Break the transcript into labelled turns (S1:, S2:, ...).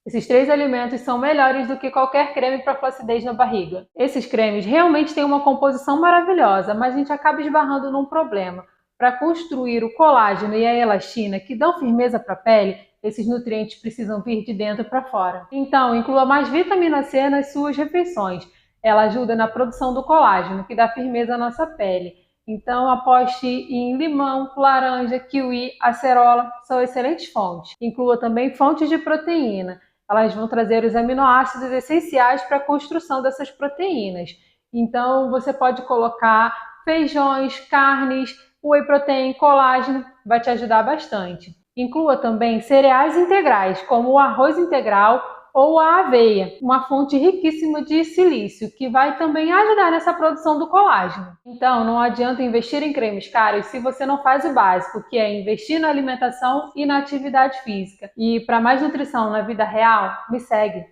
S1: Esses 3 alimentos são melhores do que qualquer creme para flacidez na barriga. Esses cremes realmente têm uma composição maravilhosa, mas a gente acaba esbarrando num problema. Para construir o colágeno e a elastina, que dão firmeza para a pele, esses nutrientes precisam vir de dentro para fora. Então, inclua mais vitamina C nas suas refeições. Ela ajuda na produção do colágeno, que dá firmeza à nossa pele. Então, aposte em limão, laranja, kiwi, acerola, são excelentes fontes. Inclua também fontes de proteína. Elas vão trazer os aminoácidos essenciais para a construção dessas proteínas. Então, você pode colocar feijões, carnes, whey protein, colágeno, vai te ajudar bastante. Inclua também cereais integrais, como o arroz integral ou a aveia, uma fonte riquíssima de silício, que vai também ajudar nessa produção do colágeno. Então, não adianta investir em cremes caros se você não faz o básico, que é investir na alimentação e na atividade física. E para mais nutrição na vida real, me segue!